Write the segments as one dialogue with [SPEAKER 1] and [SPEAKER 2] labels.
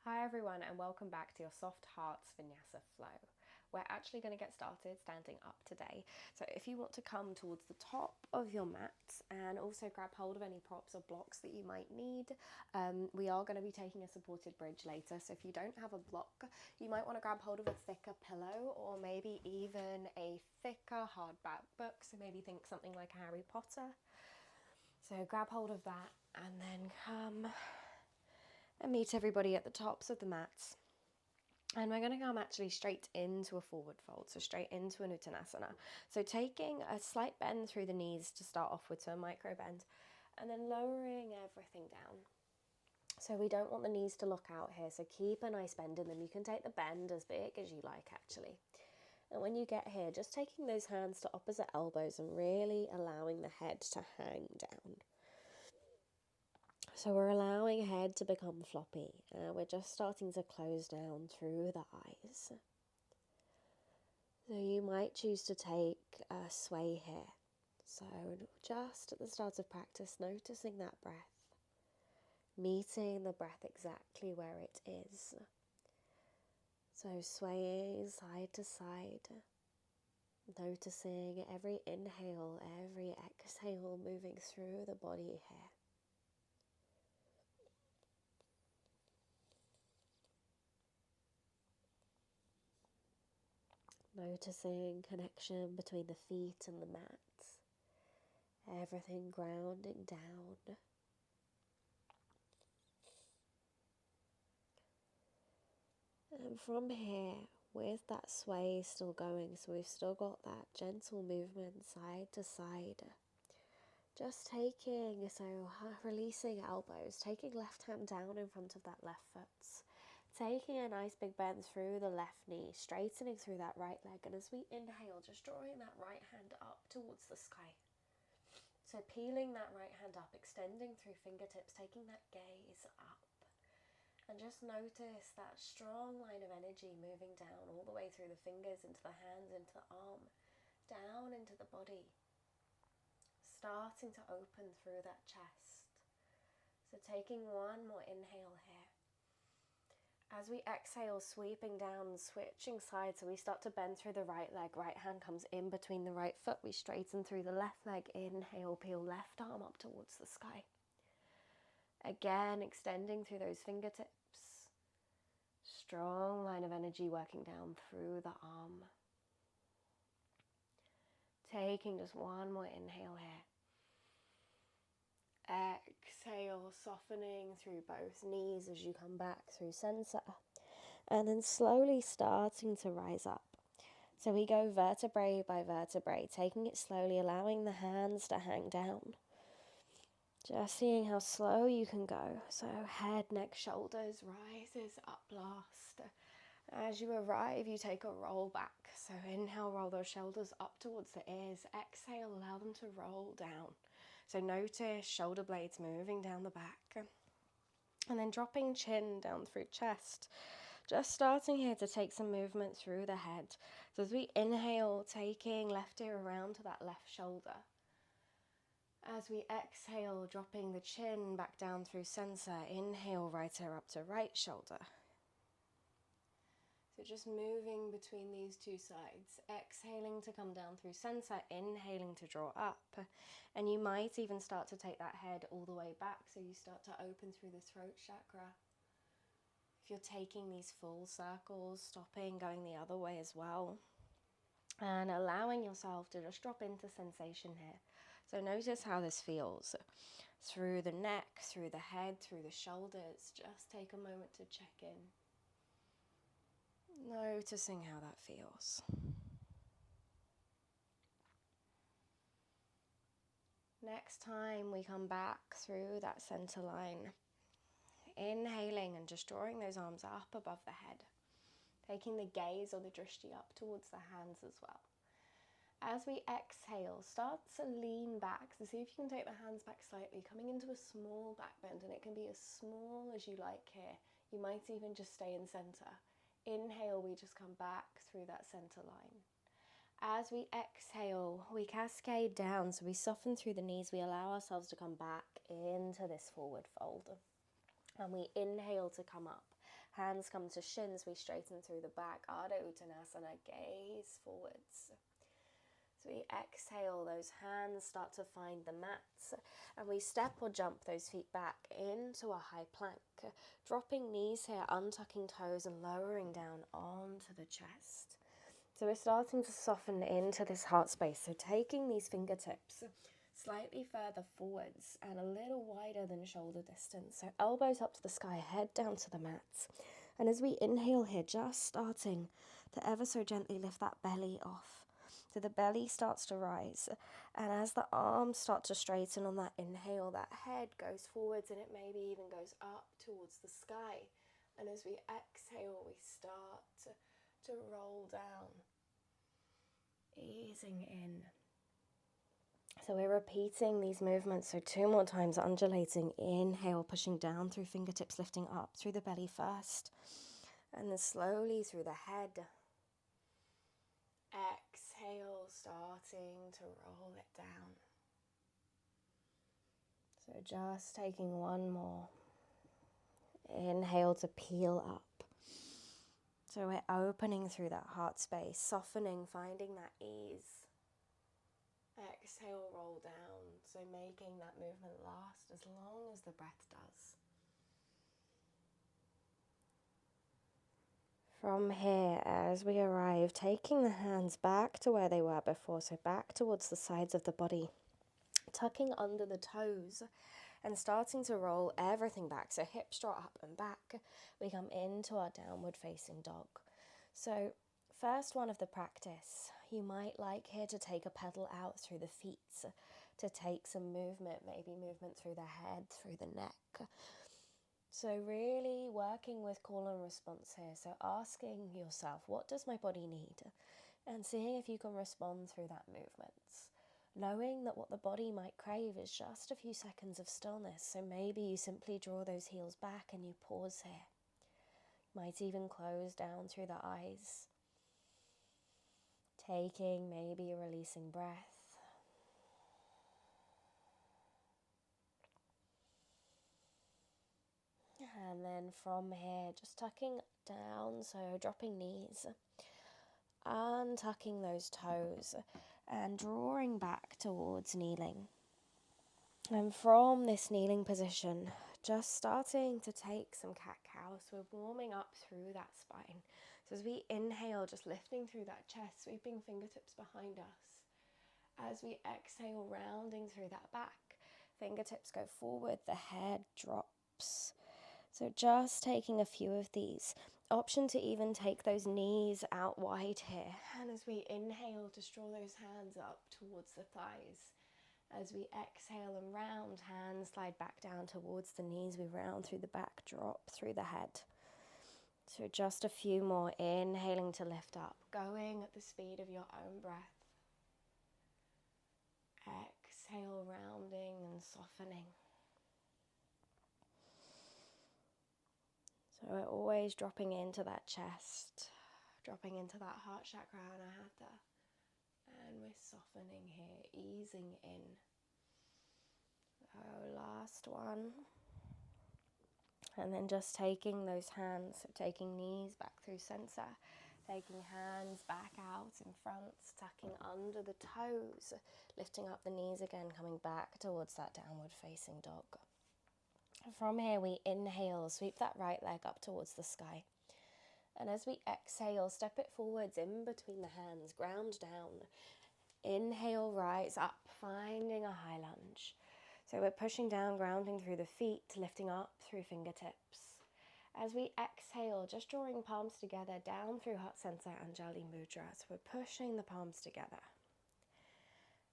[SPEAKER 1] Hi everyone and welcome back to your Soft Hearts Vinyasa Flow. We're actually going to get started standing up today. So if you want to come towards the top of your mat and also grab hold of any props or blocks that you might need, we are going to be taking a supported bridge later. So if you don't have a block, you might want to grab hold of a thicker pillow or maybe even a thicker hardback book. So maybe think something like Harry Potter. So grab hold of that and then come and meet everybody at the tops of the mats. And we're going to come actually straight into a forward fold, so straight into an Uttanasana. So taking a slight bend through the knees to start off with, so a micro bend, and then lowering everything down. So we don't want the knees to look out here, so keep a nice bend in them. You can take the bend as big as you like actually. And when you get here, just taking those hands to opposite elbows and really allowing the head to hang down. So we're allowing head to become floppy. We're just starting to close down through the eyes. So you might choose to take a sway here. So just at the start of practice, noticing that breath, meeting the breath exactly where it is. So swaying side to side, noticing every inhale, every exhale moving through the body here. Noticing connection between the feet and the mat. Everything grounding down. And from here, with that sway still going, so we've still got that gentle movement side to side. Just taking, so releasing elbows, taking left hand down in front of that left foot. Taking a nice big bend through the left knee, straightening through that right leg. And as we inhale, just drawing that right hand up towards the sky. So peeling that right hand up, extending through fingertips, taking that gaze up. And just notice that strong line of energy moving down all the way through the fingers, into the hands, into the arm, down into the body. Starting to open through that chest. So taking one more inhale here. As we exhale, sweeping down, switching sides, so we start to bend through the right leg. Right hand comes in between the right foot. We straighten through the left leg. Inhale, peel left arm up towards the sky. Again, extending through those fingertips. Strong line of energy working down through the arm. Taking just one more inhale here. Exhale, softening through both knees as you come back through center. And then slowly starting to rise up. So we go vertebrae by vertebrae, taking it slowly, allowing the hands to hang down. Just seeing how slow you can go. So head, neck, shoulders rises up last. As you arrive, you take a roll back. So inhale, roll those shoulders up towards the ears. Exhale, allow them to roll down. So notice shoulder blades moving down the back. And then dropping chin down through chest. Just starting here to take some movement through the head. So as we inhale, taking left ear around to that left shoulder. As we exhale, dropping the chin back down through center. Inhale, right ear up to right shoulder. So just moving between these two sides, exhaling to come down through center, inhaling to draw up. And you might even start to take that head all the way back, so you start to open through the throat chakra. If you're taking these full circles, stopping, going the other way as well. And allowing yourself to just drop into sensation here. So notice how this feels. Through the neck, through the head, through the shoulders. Just take a moment to check in. Noticing how that feels. Next time we come back through that center line, inhaling and just drawing those arms up above the head, taking the gaze or the drishti up towards the hands as well. As we exhale, start to lean back. So see if you can take the hands back slightly, coming into a small back bend, and it can be as small as you like here. You might even just stay in center. Inhale, we just come back through that center line. As we exhale, we cascade down, so we soften through the knees. We allow ourselves to come back into this forward fold. And we inhale to come up. Hands come to shins, we straighten through the back. Ardha Uttanasana, gaze forwards. So we exhale, those hands start to find the mats, and we step or jump those feet back into a high plank, dropping knees here, untucking toes and lowering down onto the chest. So we're starting to soften into this heart space, so taking these fingertips slightly further forwards and a little wider than shoulder distance. So elbows up to the sky, head down to the mats. And as we inhale here, just starting to ever so gently lift that belly off. So the belly starts to rise, and as the arms start to straighten on that inhale, that head goes forwards and it maybe even goes up towards the sky. And as we exhale, we start to roll down, easing in. So we're repeating these movements, so 2 more times, undulating, inhale, pushing down through fingertips, lifting up through the belly first, and then slowly through the head. Exhale, starting to roll it down. So just taking one more. Inhale to peel up. So we're opening through that heart space, softening, finding that ease. Exhale, roll down. So making that movement last as long as the breath does. From here, as we arrive, taking the hands back to where they were before, so back towards the sides of the body, tucking under the toes and starting to roll everything back. So hips draw up and back. We come into our downward facing dog. So first one of the practice, you might like here to take a pedal out through the feet, to take some movement, maybe movement through the head, through the neck. So really working with call and response here. So asking yourself, what does my body need? And seeing if you can respond through that movement. Knowing that what the body might crave is just a few seconds of stillness. So maybe you simply draw those heels back and you pause here. Might even close down through the eyes. Taking maybe a releasing breath. And then from here, just tucking down, so dropping knees, untucking those toes and drawing back towards kneeling. And from this kneeling position, just starting to take some cat-cow, so we're warming up through that spine. So as we inhale, just lifting through that chest, sweeping fingertips behind us. As we exhale, rounding through that back, fingertips go forward, the head drops. So just taking a few of these. Option to even take those knees out wide here. And as we inhale, just draw those hands up towards the thighs. As we exhale and round, hands slide back down towards the knees. We round through the back, drop through the head. So just a few more. Inhaling to lift up, going at the speed of your own breath. Exhale, rounding and softening. So we're always dropping into that chest, dropping into that heart chakra, Anahata. And we're softening here, easing in. So last one. And then just taking those hands, so taking knees back through center, taking hands back out in front, tucking under the toes, lifting up the knees again, coming back towards that downward facing dog. From here we inhale, sweep that right leg up towards the sky. And as we exhale, step it forwards in between the hands, ground down. Inhale, rise up, finding a high lunge. So we're pushing down, grounding through the feet, lifting up through fingertips. As we exhale, just drawing palms together down through heart center, Anjali Mudra. So we're pushing the palms together.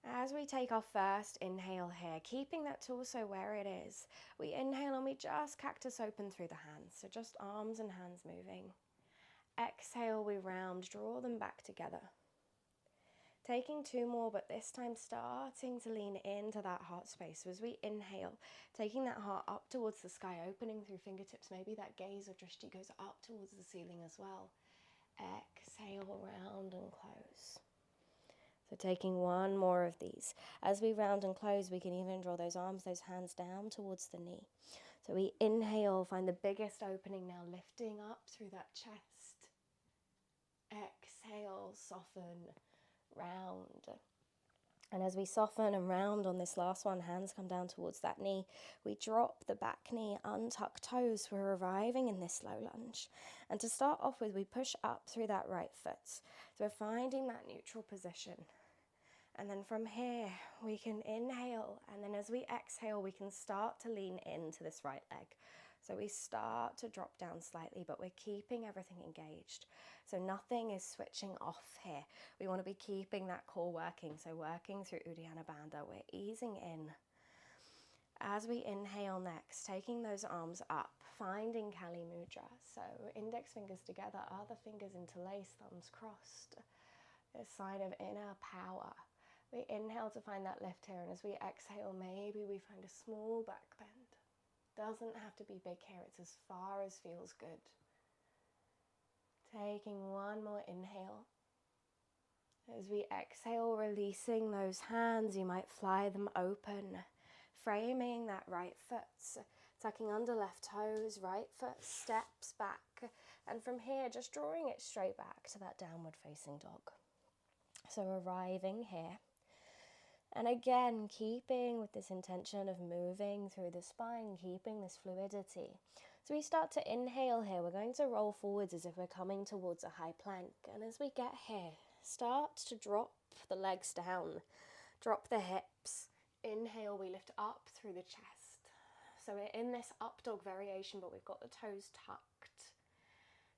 [SPEAKER 1] As we take our first inhale here, keeping that torso where it is, we inhale and we just cactus open through the hands. So just arms and hands moving. Exhale, we round, draw them back together. Taking 2 more, but this time starting to lean into that heart space. So as we inhale, taking that heart up towards the sky, opening through fingertips, maybe that gaze or drishti goes up towards the ceiling as well. Exhale, round and close. So taking 1 more of these. As we round and close, we can even draw those arms, those hands down towards the knee. So we inhale, find the biggest opening now, lifting up through that chest. Exhale, soften, round. And as we soften and round on this last one, hands come down towards that knee. We drop the back knee, untuck toes. We're arriving in this low lunge. And to start off with, we push up through that right foot. So we're finding that neutral position. And then from here, we can inhale. And then as we exhale, we can start to lean into this right leg. So we start to drop down slightly, but we're keeping everything engaged. So nothing is switching off here. We want to be keeping that core working. So working through Uddiyana Bandha, we're easing in. As we inhale next, taking those arms up, finding Kali Mudra. So index fingers together, other fingers interlaced, thumbs crossed. A sign of inner power. We inhale to find that lift here, and as we exhale, maybe we find a small back bend. Doesn't have to be big here, it's as far as feels good. Taking one more inhale. As we exhale, releasing those hands, you might fly them open, framing that right foot, tucking under left toes, right foot steps back, and from here, just drawing it straight back to that downward facing dog. So arriving here. And again, keeping with this intention of moving through the spine, keeping this fluidity. So we start to inhale here. We're going to roll forwards as if we're coming towards a high plank. And as we get here, start to drop the legs down, drop the hips. Inhale, we lift up through the chest. So we're in this up dog variation, but we've got the toes tucked.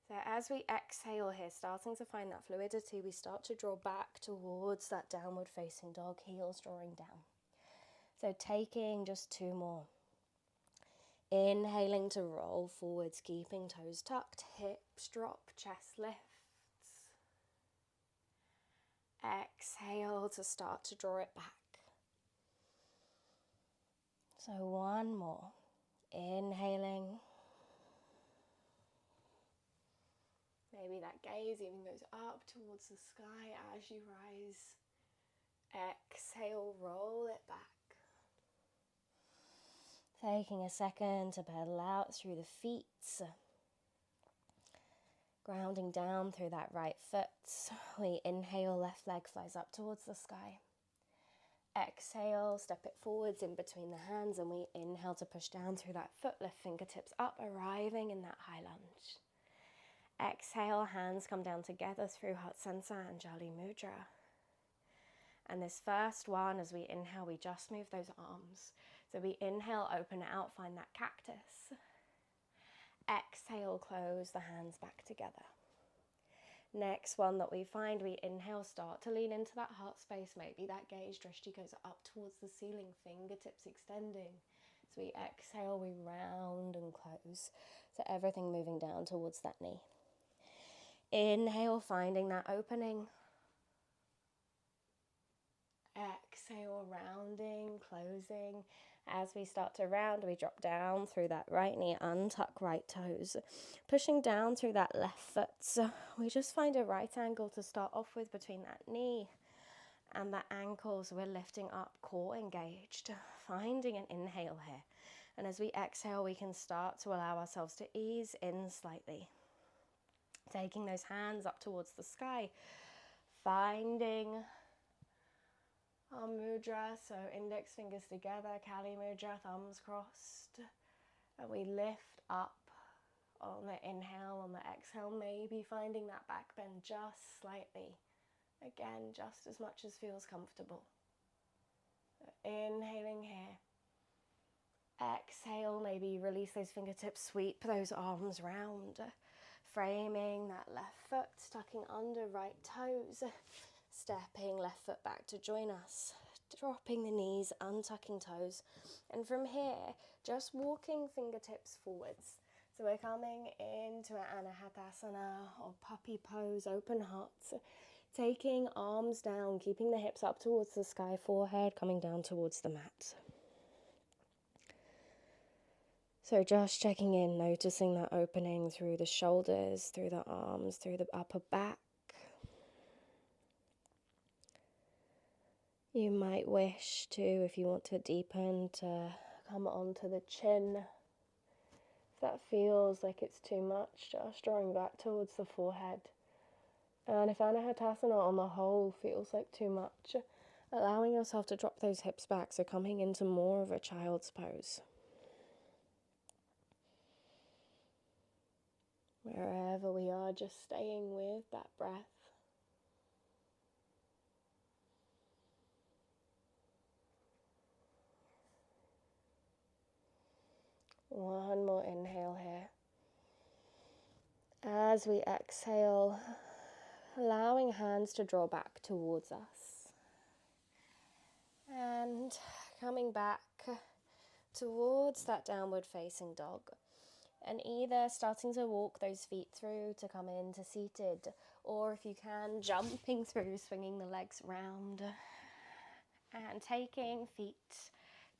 [SPEAKER 1] So as we exhale here, starting to find that fluidity, we start to draw back towards that downward facing dog, heels drawing down. So taking just two more. Inhaling to roll forwards, keeping toes tucked, hips drop, chest lifts. Exhale to start to draw it back. So one more. Inhaling. Maybe that gaze even goes up towards the sky as you rise. Exhale, roll it back. Taking a second to pedal out through the feet. Grounding down through that right foot. We inhale, left leg flies up towards the sky. Exhale, step it forwards in between the hands, and we inhale to push down through that foot, lift fingertips up, arriving in that high lunge. Exhale, hands come down together through Heart Center and Jali Mudra. And this first one, as we inhale, we just move those arms. So we inhale, open it out, find that cactus. Exhale, close the hands back together. Next one that we find, we inhale, start to lean into that heart space. Maybe that gaze, drishti, goes up towards the ceiling, fingertips extending. So we exhale, we round and close. So everything moving down towards that knee. Inhale, finding that opening. Exhale, rounding, closing. As we start to round, we drop down through that right knee, untuck right toes. Pushing down through that left foot. So we just find a right angle to start off with between that knee and that ankle. So we're lifting up, core engaged. Finding an inhale here. And as we exhale, we can start to allow ourselves to ease in slightly. Taking those hands up towards the sky, finding our mudra, so index fingers together, Kali Mudra, thumbs crossed, and we lift up on the inhale, on the exhale, maybe finding that back bend just slightly, again, just as much as feels comfortable. So inhaling here, exhale, maybe release those fingertips, sweep those arms round. Framing that left foot, tucking under right toes, stepping left foot back to join us, dropping the knees, untucking toes, and from here, just walking fingertips forwards. So we're coming into an Anahatasana or puppy pose, open hearts, taking arms down, keeping the hips up towards the sky, forehead coming down towards the mat. So just checking in, noticing that opening through the shoulders, through the arms, through the upper back. You might wish to, if you want to deepen, to come onto the chin, that feels like it's too much, just drawing back towards the forehead. And if Anahatasana on the whole feels like too much, allowing yourself to drop those hips back, so coming into more of a child's pose. Wherever we are, just staying with that breath. One more inhale here. As we exhale, allowing hands to draw back towards us. And coming back towards that downward facing dog. And either starting to walk those feet through to come into seated, or if you can, jumping through, swinging the legs round. And taking feet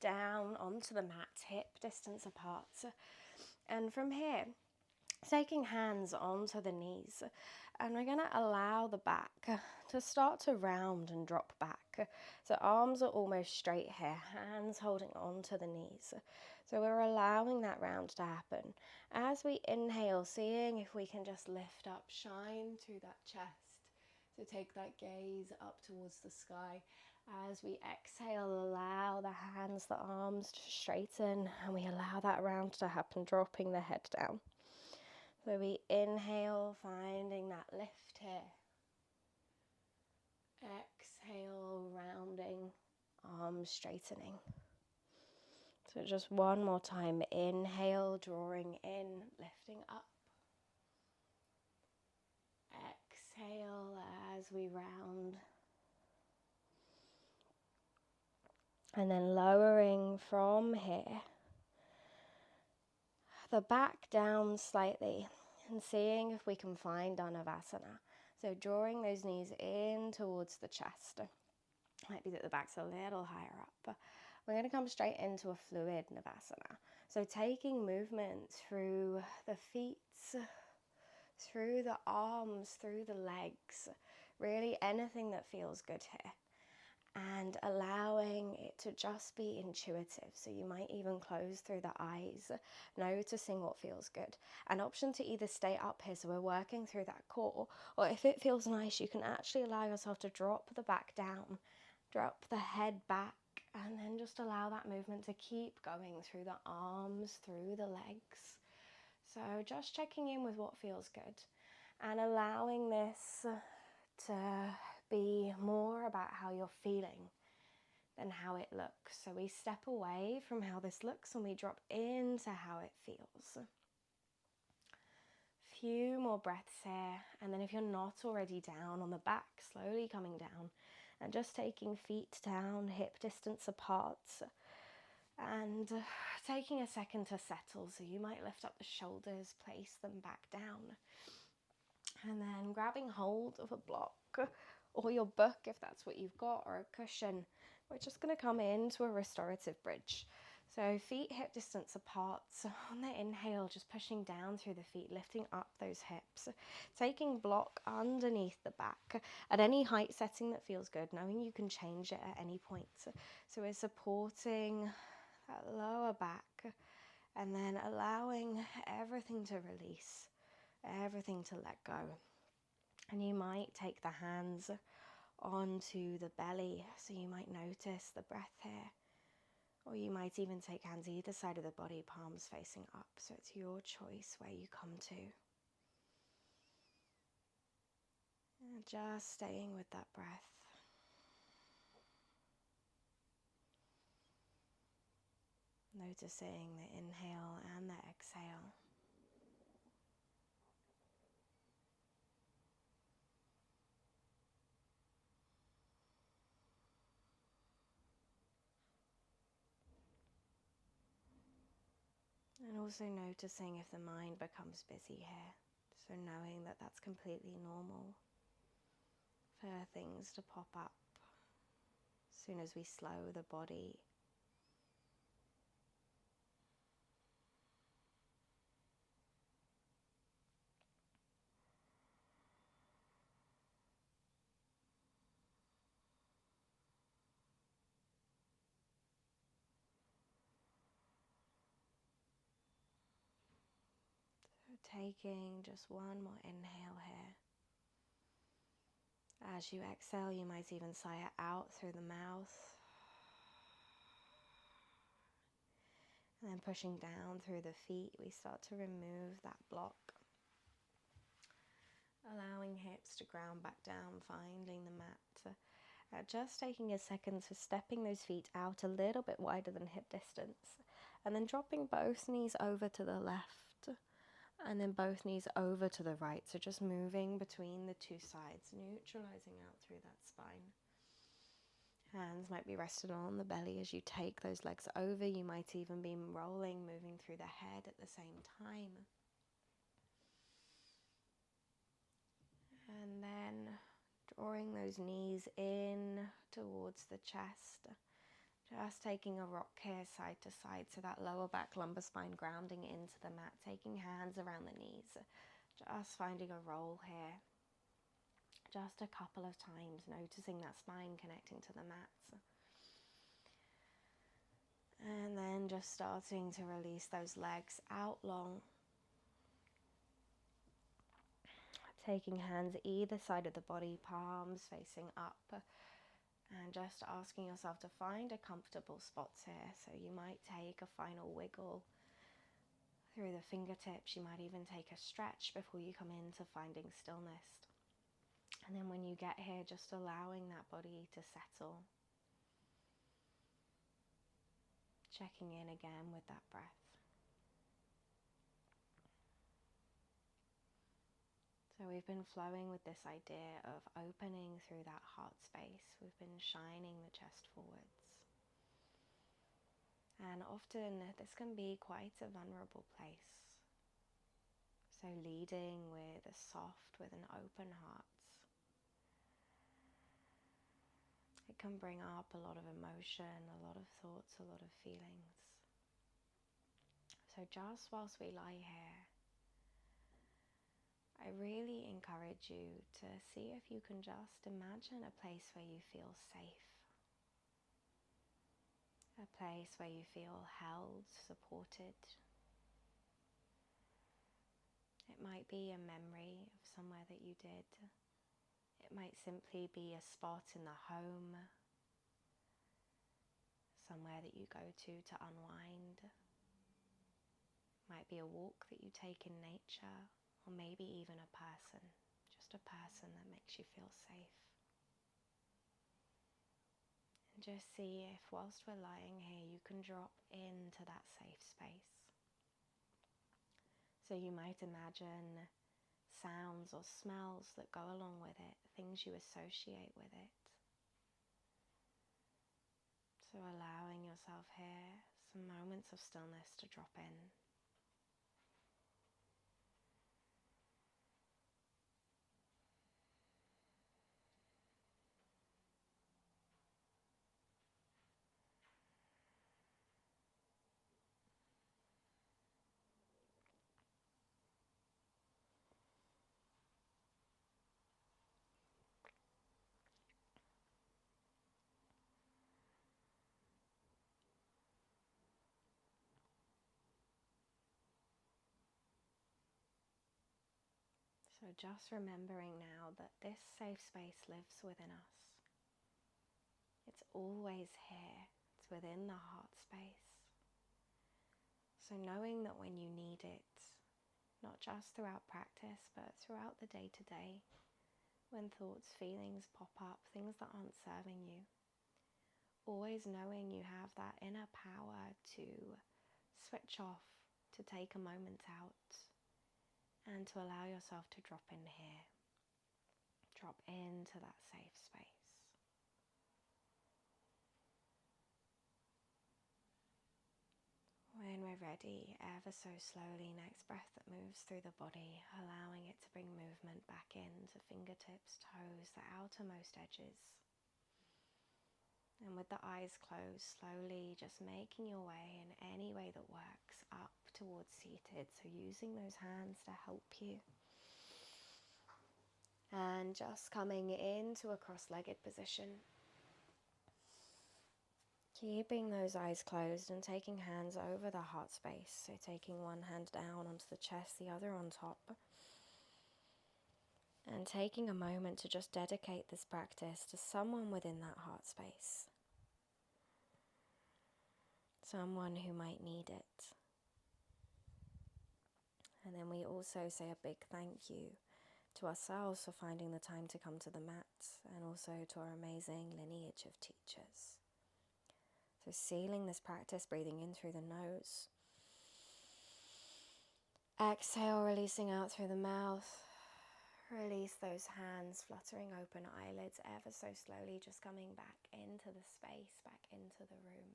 [SPEAKER 1] down onto the mat, hip distance apart. And from here, taking hands onto the knees, and we're going to allow the back to start to round and drop back. So arms are almost straight here, hands holding onto the knees. So we're allowing that round to happen. As we inhale, seeing if we can just lift up, shine through that chest. So take that gaze up towards the sky. As we exhale, allow the hands, the arms to straighten, and we allow that round to happen, dropping the head down. So we inhale, finding that lift here. Exhale, rounding, arms straightening. So just one more time. Inhale, drawing in, lifting up. Exhale as we round. And then lowering from here, the back down slightly, and seeing if we can find Anavasana. So drawing those knees in towards the chest. Might be that the back's a little higher up. We're going to come straight into a fluid Navasana. So taking movement through the feet, through the arms, through the legs, really anything that feels good here. And allowing it to just be intuitive. So you might even close through the eyes, noticing what feels good. An option to either stay up here, so we're working through that core, or if it feels nice, you can actually allow yourself to drop the back down, drop the head back, and then just allow that movement to keep going through the arms, through the legs. So just checking in with what feels good and allowing this to be more about how you're feeling than how it looks. So we step away from how this looks and we drop into how it feels. Few more breaths here, and then if you're not already down on the back, slowly coming down and just taking feet down, hip distance apart, and taking a second to settle. So you might lift up the shoulders, place them back down, and then grabbing hold of a block or your book if that's what you've got, or a cushion. We're just going to come into a restorative bridge. So feet hip distance apart. So on the inhale, just pushing down through the feet, lifting up those hips, taking block underneath the back at any height setting that feels good, knowing you can change it at any point. So we're supporting that lower back and then allowing everything to release, everything to let go. And you might take the hands onto the belly, so you might notice the breath here. Or you might even take hands either side of the body, palms facing up. So it's your choice where you come to. And just staying with that breath. Noticing the inhale and the exhale. And also noticing if the mind becomes busy here. So knowing that that's completely normal for things to pop up as soon as we slow the body. taking just one more inhale here. As you exhale, you might even sigh it out through the mouth. And then pushing down through the feet, we start to remove that block. Allowing hips to ground back down, finding the mat. Just taking a second to stepping those feet out a little bit wider than hip distance. And then dropping both knees over to the left. And then both knees over to the right. So just moving between the two sides, neutralizing out through that spine. Hands might be rested on the belly as you take those legs over. You might even be rolling, moving through the head at the same time. And then drawing those knees in towards the chest. Just taking a rock here side to side, so that lower back lumbar spine grounding into the mat. Taking hands around the knees. Just finding a roll here. Just a couple of times, noticing that spine connecting to the mat. And then just starting to release those legs out long. Taking hands either side of the body, palms facing up. And just asking yourself to find a comfortable spot here. So you might take a final wiggle through the fingertips. You might even take a stretch before you come into finding stillness. And then when you get here, just allowing that body to settle. Checking in again with that breath. So we've been flowing with this idea of opening through that heart space. We've been shining the chest forwards. And often this can be quite a vulnerable place. So leading with a soft, with an open heart. It can bring up a lot of emotion, a lot of thoughts, a lot of feelings. So just whilst we lie here, I really encourage you to see if you can just imagine a place where you feel safe. A place where you feel held, supported. It might be a memory of somewhere that you did. It might simply be a spot in the home, somewhere that you go to unwind. It might be a walk that you take in nature, or maybe even a person, just a person that makes you feel safe. And just see if whilst we're lying here, you can drop into that safe space. So you might imagine sounds or smells that go along with it, things you associate with it. So allowing yourself here some moments of stillness to drop in. So just remembering now that this safe space lives within us. It's always here. It's within the heart space. So knowing that when you need it, not just throughout practice, but throughout the day-to-day, when thoughts, feelings pop up, things that aren't serving you, always knowing you have that inner power to switch off, to take a moment out, and to allow yourself to drop in here. Drop into that safe space. When we're ready, ever so slowly, next breath that moves through the body, allowing it to bring movement back into fingertips, toes, the outermost edges. And with the eyes closed, slowly just making your way in any way that works up towards seated. So using those hands to help you. And just coming into a cross-legged position. Keeping those eyes closed and taking hands over the heart space. So taking one hand down onto the chest, the other on top. And taking a moment to just dedicate this practice to someone within that heart space. Someone who might need it. And then we also say a big thank you to ourselves for finding the time to come to the mat, and also to our amazing lineage of teachers. So sealing this practice, breathing in through the nose. Exhale, releasing out through the mouth. Release those hands, fluttering open eyelids ever so slowly, just coming back into the space, back into the room.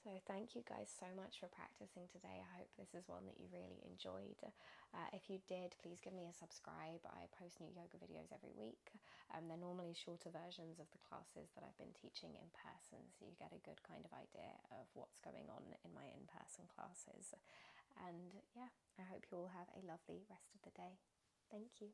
[SPEAKER 1] So thank you guys so much for practicing today. I hope this is one that you really enjoyed. If you did, please give me a subscribe. I post new yoga videos every week. They're normally shorter versions of the classes that I've been teaching in person, so you get a good kind of idea of what's going on in my in-person classes. And yeah, I hope you all have a lovely rest of the day. Thank you.